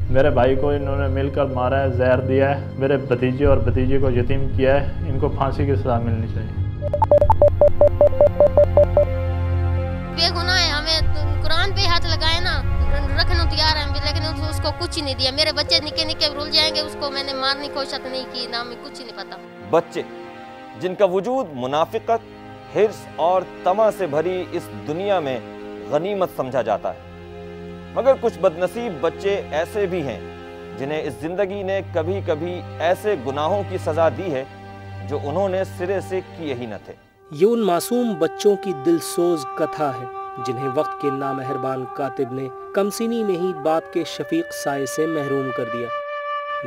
मेरे भाई को इन्होंने मिलकर मारा है, जहर दिया है, मेरे भतीजे और भतीजे को यतीम किया है। इनको फांसी की सजा मिलनी चाहिए। बेगुनाह है, हमें कुरान पे हाथ लगाए ना, रखने तैयार है, लेकिन उसको कुछ ही नहीं दिया। मेरे बच्चे निके निके रुल जाएंगे, उसको मैंने मारने की कोशिश नहीं की, ना हमें कुछ ही नहीं पता। बच्चे जिनका वजूद मुनाफिकत, हिर्स और तमा से भरी इस दुनिया में गनीमत समझा जाता है, मगर कुछ बदनसीब बच्चे ऐसे भी हैं जिन्हें इस जिंदगी ने कभी कभी ऐसे गुनाहों की सजा दी है जो उन्होंने सिरे से किए ही न थे। ये उन मासूम बच्चों की दिलसोज कथा है जिन्हें वक्त के नामेहरबान कातिब ने कमसिनी में ही बाप के शफीक साए से महरूम कर दिया।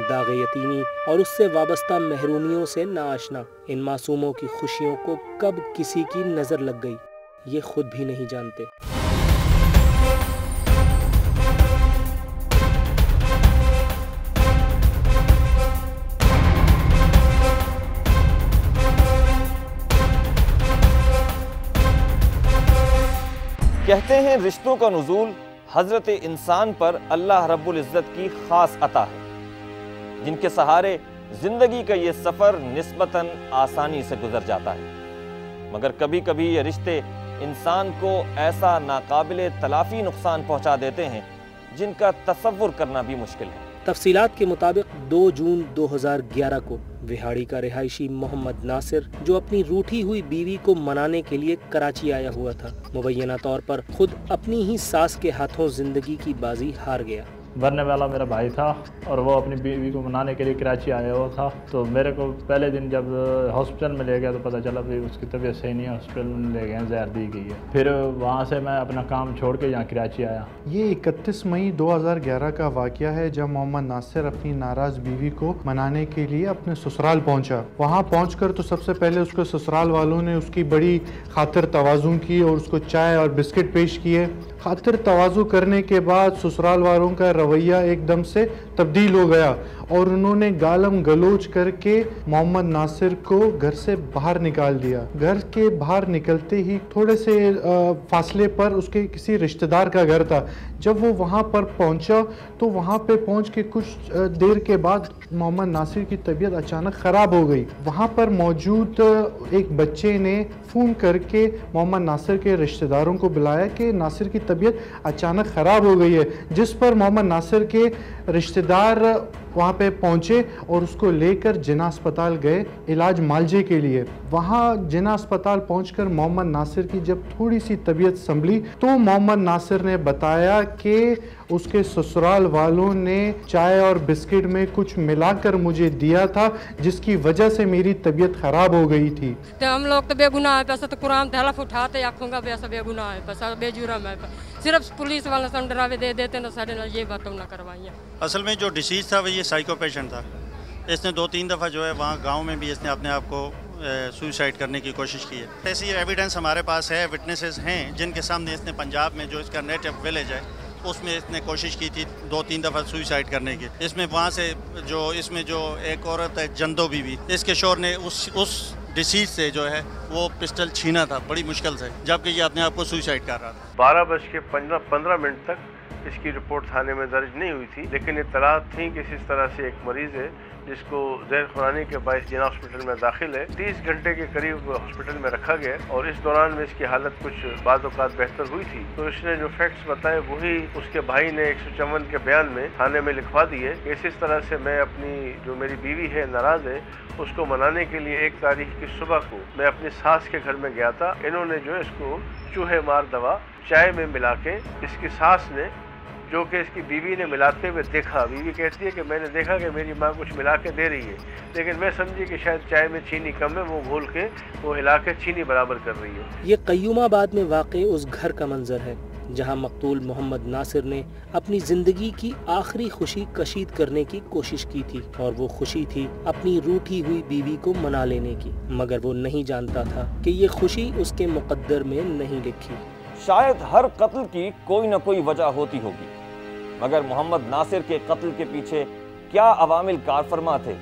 दागे यतीमी और उससे वाबस्ता महरूमियों से नाआशना इन मासूमों की खुशियों को कब किसी की नजर लग गई, ये खुद भी नहीं जानते। कहते हैं रिश्तों का नुज़ूल हजरत इंसान पर अल्लाह रब्बुल इज़्ज़त की खास अता है, जिनके सहारे जिंदगी का ये सफर निस्बतन आसानी से गुजर जाता है। मगर कभी कभी ये रिश्ते इंसान को ऐसा नाकाबिले तलाफी नुकसान पहुंचा देते हैं जिनका तसव्वुर करना भी मुश्किल है। तफसीलात के मुताबिक 2 जून 2011 को विहाड़ी का रिहायशी मोहम्मद नासिर, जो अपनी रूठी हुई बीवी को मनाने के लिए कराची आया हुआ था, मुबैना तौर पर खुद अपनी ही सास के हाथों जिंदगी की बाजी हार गया। मरने वाला मेरा भाई था और वो अपनी बीवी को मनाने के लिए कराची आया हुआ था। तो मेरे को पहले दिन जब हॉस्पिटल में ले गया तो पता चला भाई उसकी तबीयत सही नहीं है, हॉस्पिटल में ले गए, जहर दी गई है। फिर वहाँ से मैं अपना काम छोड़ के यहाँ कराची आया। ये 31 मई 2011 का वाक़या है जब मोहम्मद नासिर अपनी नाराज़ बीवी को मनाने के लिए अपने ससुराल पहुँचा। वहाँ पहुँचकर तो सबसे पहले उसके ससुराल वालों ने उसकी बड़ी खातिर तवाज़ुन की और उसको चाय और बिस्किट पेश किए। खातिर तवाज़ु करने के बाद ससुराल वालों का रवैया एकदम से तब्दील हो गया और उन्होंने गालम गलोच करके मोहम्मद नासिर को घर से बाहर निकाल दिया। घर के बाहर निकलते ही थोड़े से फासले पर उसके किसी रिश्तेदार का घर था। जब वो वहाँ पर पहुँचा तो वहाँ पे पहुँच के कुछ देर के बाद मोहम्मद नासिर की तबीयत अचानक ख़राब हो गई। वहाँ पर मौजूद एक बच्चे ने फ़ोन करके मोहम्मद नासिर के रिश्तेदारों को बुलाया कि नासिर की तबीयत अचानक ख़राब हो गई है, जिस पर मोहम्मद नासिर के रिश्तेदार वहाँ पे पहुँचे और उसको लेकर जिन्ना अस्पताल गए इलाज मालजे के लिए। वहाँ जिन्ना अस्पताल पहुँचकर मोहम्मद नासिर की जब थोड़ी सी तबीयत संभली तो मोहम्मद नासिर ने बताया कि उसके ससुराल वालों ने चाय और बिस्किट में कुछ मिलाकर मुझे दिया था, जिसकी वजह से मेरी तबीयत ख़राब हो गई थी। तो हम लोग तो बेगुनाह है, पैसा तो कुरान पे हलफ उठाते आखूंगा पैसा बेगुनाह है, पैसा बेजुर्म है, सिर्फ पुलिस वाला सब डरावे दे देते ना, साढ़े ना ये बातों ना करवाइए। असल में जो डिसीज था वो ये साइको पेशेंट था। इसने 2-3 दफ़ा जो है वहाँ गांव में भी इसने अपने आप को सुसाइड करने की कोशिश की है। ऐसी एविडेंस हमारे पास है, विटनेसेस हैं जिनके सामने इसने पंजाब में जो इसका नेटिव विलेज है उसमें इसने कोशिश की थी 2-3 दफ़ा सुसाइड करने की। इसमें वहाँ से इसमें जो एक औरत है जंदो बीवी, इसके शोर ने उस डिसीज से जो है वो पिस्टल छीना था बड़ी मुश्किल से, जबकि ये अपने आप को सुसाइड कर रहा था। 12:15 इसकी रिपोर्ट थाने में दर्ज नहीं हुई थी, लेकिन इत्तला थी कि इस तरह से एक मरीज़ है जिसको जहर खुरानी के बायस जिन्ना हॉस्पिटल में दाखिल है। 30 घंटे के करीब हॉस्पिटल में रखा गया और इस दौरान में इसकी हालत कुछ बाद औक़ात बेहतर हुई थी। तो इसने जो फैक्ट्स बताए वही उसके भाई ने 154 के बयान में थाने में लिखवा दिए कि इस तरह से मैं अपनी जो मेरी बीवी है नाराज़ है उसको मनाने के लिए 1 तारीख की सुबह को मैं अपनी सास के घर में गया था। इन्होंने जो इसको चूहे मार दवा चाय में मिला के इसकी सास ने, जो कि इसकी बीवी ने मिलाते हुए देखा, बीवी कहती है कि मैंने देखा कि मेरी माँ कुछ मिला के दे रही है, लेकिन मैं समझी कि शायद चाय में चीनी कम है, वो घोल के वो हिला के चीनी बराबर कर रही है। ये कय्यूमाबाद में वाक़े उस घर का मंजर है जहां मकतूल मोहम्मद नासिर ने अपनी जिंदगी की आखिरी खुशी कशीद करने की कोशिश की थी, और वो खुशी थी अपनी रूठी हुई बीवी को मना लेने की, मगर वो नहीं जानता था कि ये खुशी उसके मुकद्दर में नहीं लिखी। शायद हर कत्ल की कोई न कोई वजह होती होगी, मगर मोहम्मद नासिर के कत्ल के पीछे क्या अवामिल कारफरमा थे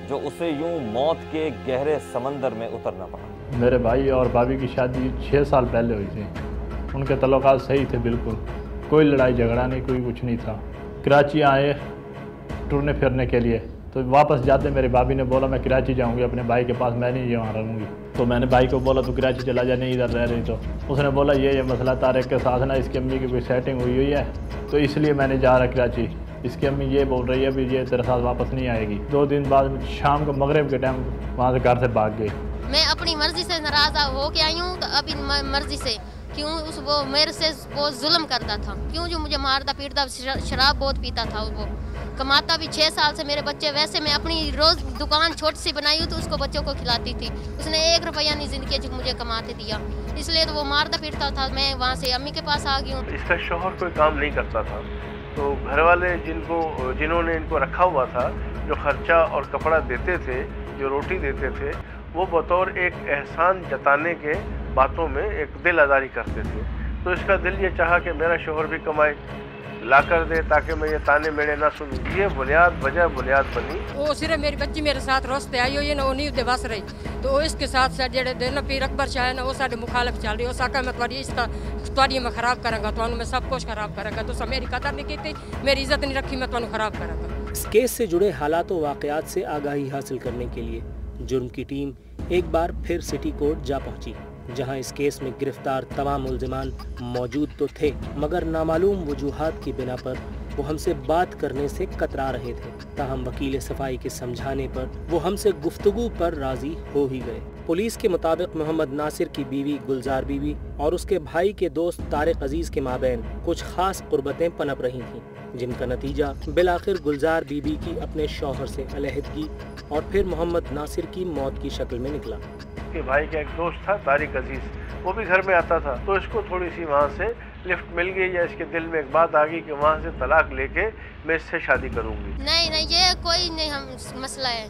जो उसे यूं मौत के गहरे समंदर में उतरना पड़ा। मेरे भाई और भाभी की शादी 6 साल पहले हुई थी। उनके तल्लुकात सही थे, बिल्कुल कोई लड़ाई झगड़ा नहीं, कोई कुछ नहीं था। कराची आए टूरने फिरने के लिए। तो वापस जाते मेरी भाभी ने बोला मैं कराची जाऊंगी अपने भाई के पास, मैं नहीं वहाँ रहूँगी। तो मैंने भाई को बोला तू कराची चला जा, नहीं इधर रह रही। तो उसने बोला ये मसला तारिक के साथ ना, इसकी अम्मी की कोई सेटिंग हुई है, तो इसलिए मैंने जा रहा कराची। इसकी अम्मी ये बोल रही है भी ये तेरे साथ वापस नहीं आएगी। 2 दिन बाद शाम को मगरिब के टाइम वहाँ से घर से भाग गई। मैं अपनी मर्जी से नाराज़ हो के आई हूँ, तो अभी मर्जी से क्यों वो मेरे से वो जुल्म करता था, क्यों जो मुझे मारता पीटता, शराब बहुत पीता था, वो कमाता भी 6 साल से। मेरे बच्चे वैसे मैं अपनी रोज़ दुकान छोटी सी बनाई हूँ तो उसको बच्चों को खिलाती थी, उसने 1 रुपया नहीं ज़िंदगी जो मुझे कमाते दिया, इसलिए तो वो मारता पीटता था। मैं वहाँ से अम्मी के पास आ गई हूँ। इसका शौहर कोई काम नहीं करता था, तो घर वाले जिन्होंने इनको रखा हुआ था, जो खर्चा और कपड़ा देते थे, जो रोटी देते थे, वो बतौर एक एहसान जताने के बातों में एक दिल आज़ारी करते थे। तो इसका दिल ये चाहा कि मेरा शौहर भी कमाए, ला कर दे, ताकि मैं ये ताने मेरे ना सुनूं। ये बुनियाद बनी। वो सिर्फ मेरी बच्ची मेरे साथ रोस्ते आई हुई है ना, वो नहीं उदे बस रही, तो इसके साथ जेडे दिन पीर अकबर शाह है ना, वो साढ़े मुखालफ चल रही। वो साका मैं तुम्हारी मैं खराब करांगा, तो मैं सब कुछ खराब करांगा, तो मेरी कदर नहीं की, मेरी इज्जत नहीं रखी, मैं तुम्हें खराब करांगा। इस केस से जुड़े हालात व वाक़यात से आगाही हासिल करने के लिए जुर्म की टीम एक बार फिर सिटी कोर्ट जा पहुंची, जहां इस केस में गिरफ्तार तमाम मुल्जिमान मौजूद तो थे, मगर नामालूम वजूहात की बिना पर वो हमसे बात करने से कतरा रहे थे। ताहम वकील सफाई के समझाने पर वो हमसे गुफ्तगू पर राजी हो ही गए। पुलिस के मुताबिक मोहम्मद नासिर की बीवी गुलजार बीवी और उसके भाई के दोस्त तारिक अजीज के माबैन कुछ खास कुर्बतें पनप रही थीं, जिनका नतीजा बिलाखिर गुलजार बीबी की अपने शौहर से अलहदगी और फिर मोहम्मद नासिर की मौत की शक्ल में निकला। के भाई का एक दोस्त था तारिक अजीज, वो भी घर में आता था, तो इसको थोड़ी सी वहाँ से लिफ्ट मिल गई, या इसके दिल में एक बात आ गई कि वहाँ से तलाक लेके मैं इससे शादी करूँगी। नहीं, ये कोई नहीं हम मसला है,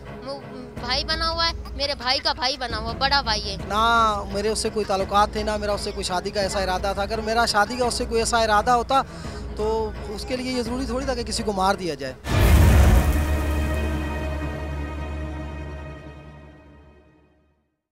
भाई बना हुआ है, मेरे भाई का भाई बना हुआ, बड़ा भाई है ना। मेरे उससे कोई ताल्लुकात थे ना मेरा उससे कोई शादी का ऐसा इरादा था। अगर मेरा शादी का उससे कोई ऐसा इरादा होता तो उसके लिए ये ज़रूरी थोड़ी था कि किसी को मार दिया जाए।